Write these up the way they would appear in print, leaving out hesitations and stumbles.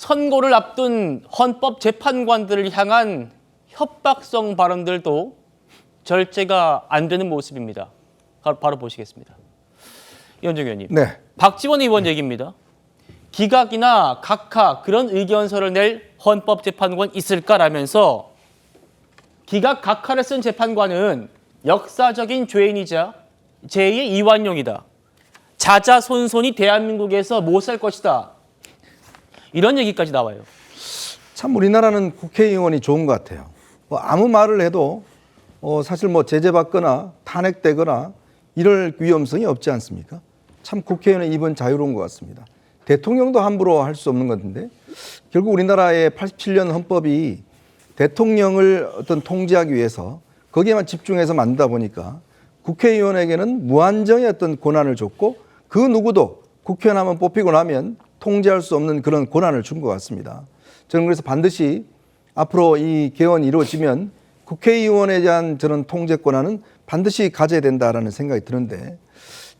선고를 앞둔 헌법재판관들을 향한 협박성 발언들도 절제가 안 되는 모습입니다. 바로 보시겠습니다. 이현정 의원님. 네. 박지원 의원 얘기입니다. 기각이나 각하 그런 의견서를 낼 헌법재판관 있을까라면서 기각 각하를 쓴 재판관은 역사적인 죄인이자 제2의 이완용이다. 자자손손이 대한민국에서 못 살 것이다. 이런 얘기까지 나와요. 참 우리나라는 국회의원이 좋은 것 같아요. 뭐 아무 말을 해도 사실 뭐 제재받거나 탄핵되거나 이럴 위험성이 없지 않습니까? 참 국회의원의 입은 자유로운 것 같습니다. 대통령도 함부로 할 수 없는 건데 결국 우리나라의 87년 헌법이 대통령을 어떤 통제하기 위해서 거기에만 집중해서 만들다 보니까 국회의원에게는 무한정의 어떤 권한을 줬고 그 누구도 국회의원 한번 뽑히고 나면 통제할 수 없는 그런 권한을 준 것 같습니다. 저는 그래서 반드시 앞으로 이 개헌이 이루어지면 국회의원에 대한 저런 통제 권한은 반드시 가져야 된다라는 생각이 드는데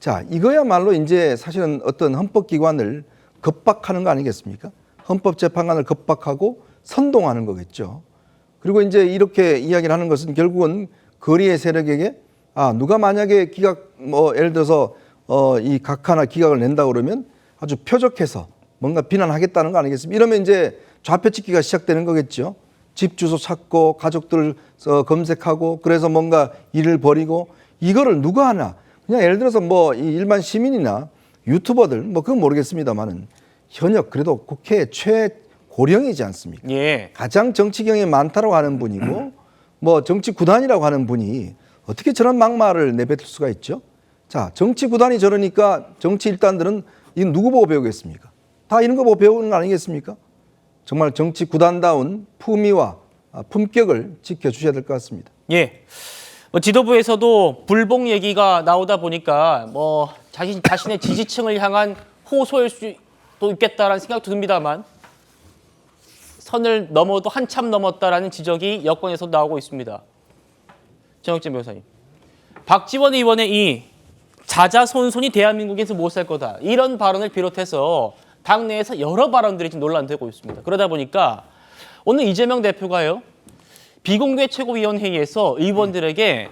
자, 이거야말로 이제 사실은 어떤 헌법기관을 겁박하는 거 아니겠습니까? 헌법재판관을 겁박하고 선동하는 거겠죠. 그리고 이제 이렇게 이야기를 하는 것은 결국은 거리의 세력에게 누가 만약에 기각 예를 들어서 이 각하나 기각을 낸다 그러면 아주 표적해서 뭔가 비난하겠다는 거 아니겠습니까? 이러면 이제 좌표찍기가 시작되는 거겠죠. 집 주소 찾고 가족들 검색하고 그래서 뭔가 일을 벌이고 이거를 누가 하나? 그냥 예를 들어서 뭐 일반 시민이나 유튜버들 뭐 그건 모르겠습니다만은 현역 그래도 국회 최고령이지 않습니까? 예. 가장 정치 경험이 많다고 하는 분이고 뭐 정치 구단이라고 하는 분이 어떻게 저런 막말을 내뱉을 수가 있죠? 자, 정치 구단이 저러니까 정치 일단들은 이건 누구 보고 배우겠습니까? 다 이런 거 보고 배우는 거 아니겠습니까? 정말 정치 구단다운 품위와 품격을 지켜주셔야 될 것 같습니다. 예. 지도부에서도 불복 얘기가 나오다 보니까 뭐 자신의 지지층을 향한 호소일 수도 있겠다라는 생각도 듭니다만 선을 넘어도 한참 넘었다라는 지적이 여권에서도 나오고 있습니다. 정혁진 변호사님. 박지원 의원의 이 자자손손이 대한민국에서 못 살 거다. 이런 발언을 비롯해서 당내에서 여러 발언들이 지금 논란되고 있습니다. 그러다 보니까 오늘 이재명 대표가요. 비공개 최고위원회의에서 의원들에게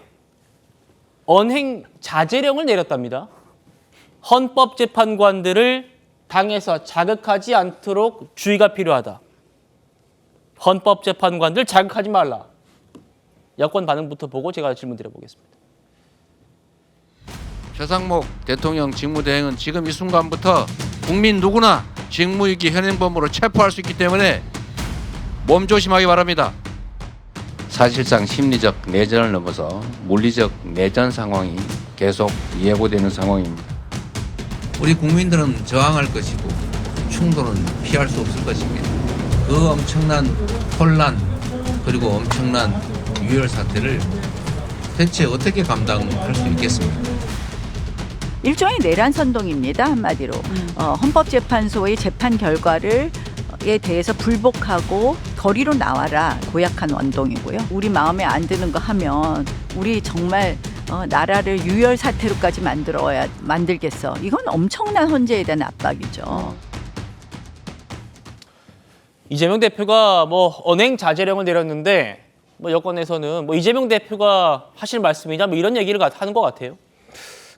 언행 자제령을 내렸답니다. 헌법재판관들을 당에서 자극하지 않도록 주의가 필요하다. 헌법재판관들 자극하지 말라. 여권 반응부터 보고 제가 질문 드려보겠습니다. 최상목 대통령 직무대행은 지금 이 순간부터 국민 누구나 직무유기 현행범으로 체포할 수 있기 때문에 몸조심하기 바랍니다. 사실상 심리적 내전을 넘어서 물리적 내전 상황이 계속 예고되는 상황입니다. 우리 국민들은 저항할 것이고 충돌은 피할 수 없을 것입니다. 그 엄청난 혼란 그리고 엄청난 유혈 사태를 대체 어떻게 감당할 수 있겠습니까? 일종의 내란 선동입니다. 한마디로 헌법재판소의 재판 결과를 에 대해서 불복하고 거리로 나와라 고약한 원동이고요. 우리 마음에 안 드는 거 하면 우리 정말 나라를 유혈 사태로까지 만들겠어. 이건 엄청난 헌재에 대한 압박이죠. 이재명 대표가 뭐 언행 자제령을 내렸는데 뭐 여권에서는 뭐 이재명 대표가 하실 말씀이냐 뭐 이런 얘기를 하는 것 같아요.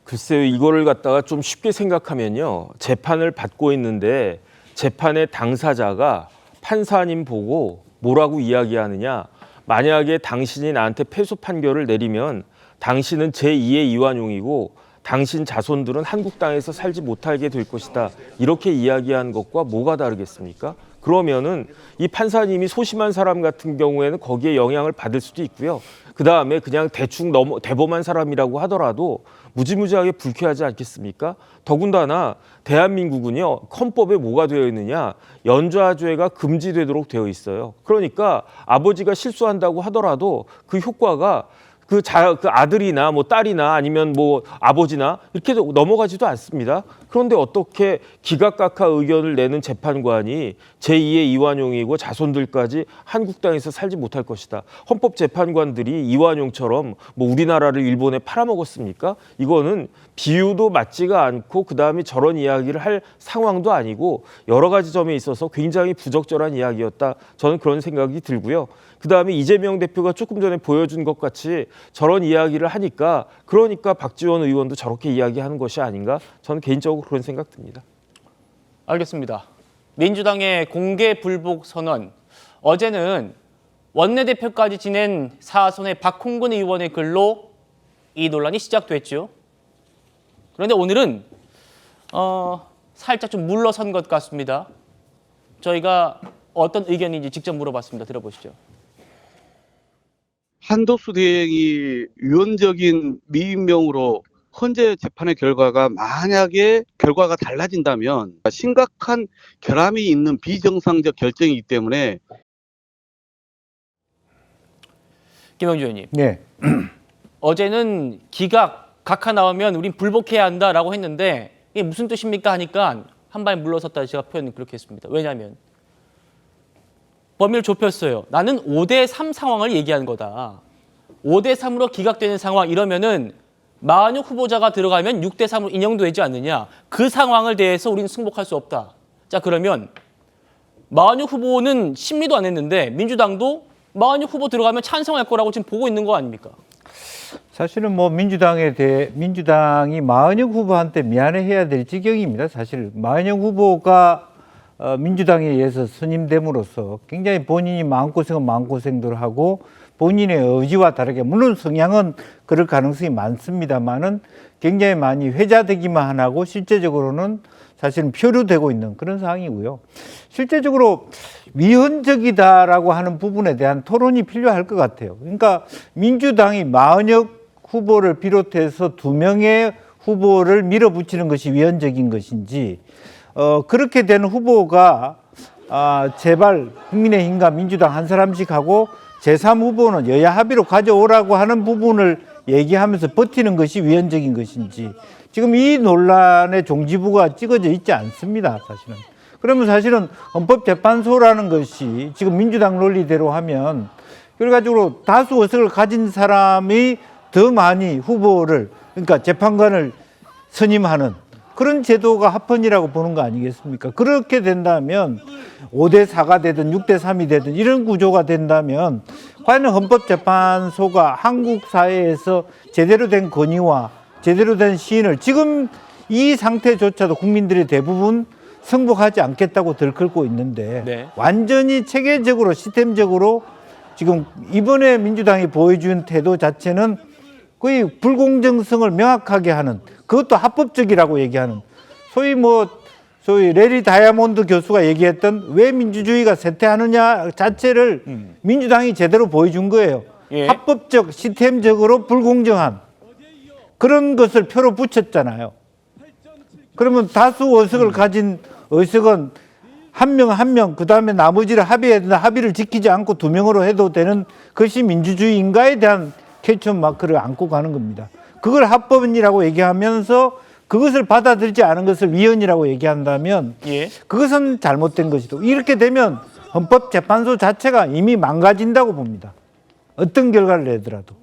글쎄요, 이거를 갖다가 좀 쉽게 생각하면요. 재판을 받고 있는데 재판의 당사자가 판사님 보고 뭐라고 이야기하느냐. 만약에 당신이 나한테 패소 판결을 내리면 당신은 제2의 이완용이고 당신 자손들은 한국 땅에서 살지 못하게 될 것이다. 이렇게 이야기한 것과 뭐가 다르겠습니까? 그러면은 이 판사님이 소심한 사람 같은 경우에는 거기에 영향을 받을 수도 있고요. 그다음에 그냥 대충 대범한 사람이라고 하더라도 무지무지하게 불쾌하지 않겠습니까? 더군다나 대한민국은요. 헌법에 뭐가 되어 있느냐. 연좌죄가 금지되도록 되어 있어요. 그러니까 아버지가 실수한다고 하더라도 그 효과가 그 아들이나 뭐 딸이나 아니면 뭐 아버지나 이렇게 넘어가지도 않습니다. 그런데 어떻게 기각각하 의견을 내는 재판관이 제2의 이완용이고 자손들까지 한국땅에서 살지 못할 것이다. 헌법재판관들이 이완용처럼 뭐 우리나라를 일본에 팔아먹었습니까? 이거는 비유도 맞지가 않고 그다음에 저런 이야기를 할 상황도 아니고 여러 가지 점에 있어서 굉장히 부적절한 이야기였다. 저는 그런 생각이 들고요. 그다음에 이재명 대표가 조금 전에 보여준 것 같이 저런 이야기를 하니까 그러니까 박지원 의원도 저렇게 이야기하는 것이 아닌가? 저는 개인적으로 그런 생각 듭니다. 알겠습니다. 민주당의 공개 불복 선언. 어제는 원내대표까지 지낸 사선의 박홍근 의원의 글로 이 논란이 시작됐죠. 그런데 오늘은 살짝 좀 물러선 것 같습니다. 저희가 어떤 의견인지 직접 물어봤습니다. 들어보시죠. 한덕수 대행이 유언적인 미임명으로 헌재 재판의 결과가 만약에 결과가 달라진다면 심각한 결함이 있는 비정상적 결정이기 때문에. 김영주 의원님. 네. 어제는 각하 나오면 우린 불복해야 한다라고 했는데 이게 무슨 뜻입니까 하니까 한 발 물러섰다 제가 표현 그렇게 했습니다. 왜냐하면 범위를 좁혔어요. 나는 5대3 상황을 얘기하는 거다. 5대3으로 기각되는 상황 이러면은 만약 후보자가 들어가면 6대3으로 인용되지 않느냐. 그 상황을 대해서 우리는 승복할 수 없다. 자 그러면 만약 후보는 심리도 안 했는데 민주당도 만약 후보 들어가면 찬성할 거라고 지금 보고 있는 거 아닙니까? 사실은 뭐 민주당이 마은영 후보한테 미안해해야 될 지경입니다. 사실 마은영 후보가 민주당에 의해서 선임됨으로써 굉장히 본인이 마음고생은 마음고생들 하고 본인의 의지와 다르게 물론 성향은 그럴 가능성이 많습니다만은 굉장히 많이 회자되기만 하고 실제적으로는 사실은 표류되고 있는 그런 상황이고요. 실제적으로 위헌적이다라고 하는 부분에 대한 토론이 필요할 것 같아요. 그러니까 민주당이 마은혁 후보를 비롯해서 2명의 후보를 밀어붙이는 것이 위헌적인 것인지 그렇게 된 후보가 제발 국민의힘과 민주당 한 사람씩 하고 제3후보는 여야 합의로 가져오라고 하는 부분을 얘기하면서 버티는 것이 위헌적인 것인지 지금 이 논란의 종지부가 찍어져 있지 않습니다. 사실은. 그러면 사실은 헌법재판소라는 것이 지금 민주당 논리대로 하면 그래가지고 다수 의석을 가진 사람이 더 많이 후보를 그러니까 재판관을 선임하는 그런 제도가 합헌이라고 보는 거 아니겠습니까? 그렇게 된다면 5대4가 되든 6대3이 되든 이런 구조가 된다면 과연 헌법재판소가 한국 사회에서 제대로 된 건의와 제대로 된 시인을 지금 이 상태조차도 국민들이 대부분 승복하지 않겠다고 들끓고 있는데 네. 완전히 체계적으로 시스템적으로 지금 이번에 민주당이 보여준 태도 자체는 거의 불공정성을 명확하게 하는 그것도 합법적이라고 얘기하는 소위 레리 다이아몬드 교수가 얘기했던 왜 민주주의가 쇠퇴하느냐 자체를 민주당이 제대로 보여준 거예요. 예. 합법적 시스템적으로 불공정한 그런 것을 표로 붙였잖아요. 그러면 다수 의석을 가진 의석은 한 명, 그 다음에 나머지를 합의해야 된다. 합의를 지키지 않고 2명으로 해도 되는 것이 민주주의인가에 대한 퀘스천 마크를 안고 가는 겁니다. 그걸 합법이라고 얘기하면서 그것을 받아들이지 않은 것을 위헌이라고 얘기한다면 예. 그것은 잘못된 것이고 이렇게 되면 헌법재판소 자체가 이미 망가진다고 봅니다. 어떤 결과를 내더라도.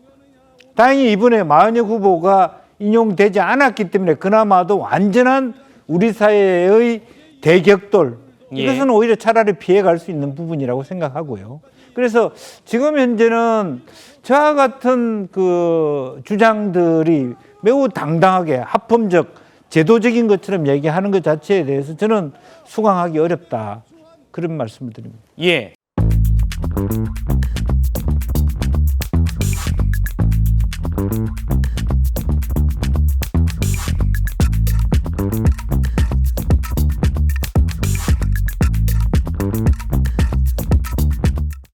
다행히 이번에 마은혁 후보가 인용되지 않았기 때문에 그나마도 완전한 우리 사회의 대격돌 이것은 오히려 차라리 피해갈 수 있는 부분이라고 생각하고요. 그래서 지금 현재는 저와 같은 그 주장들이 매우 당당하게 합법적 제도적인 것처럼 얘기하는 것 자체에 대해서 저는 수긍하기 어렵다. 그런 말씀을 드립니다. 예.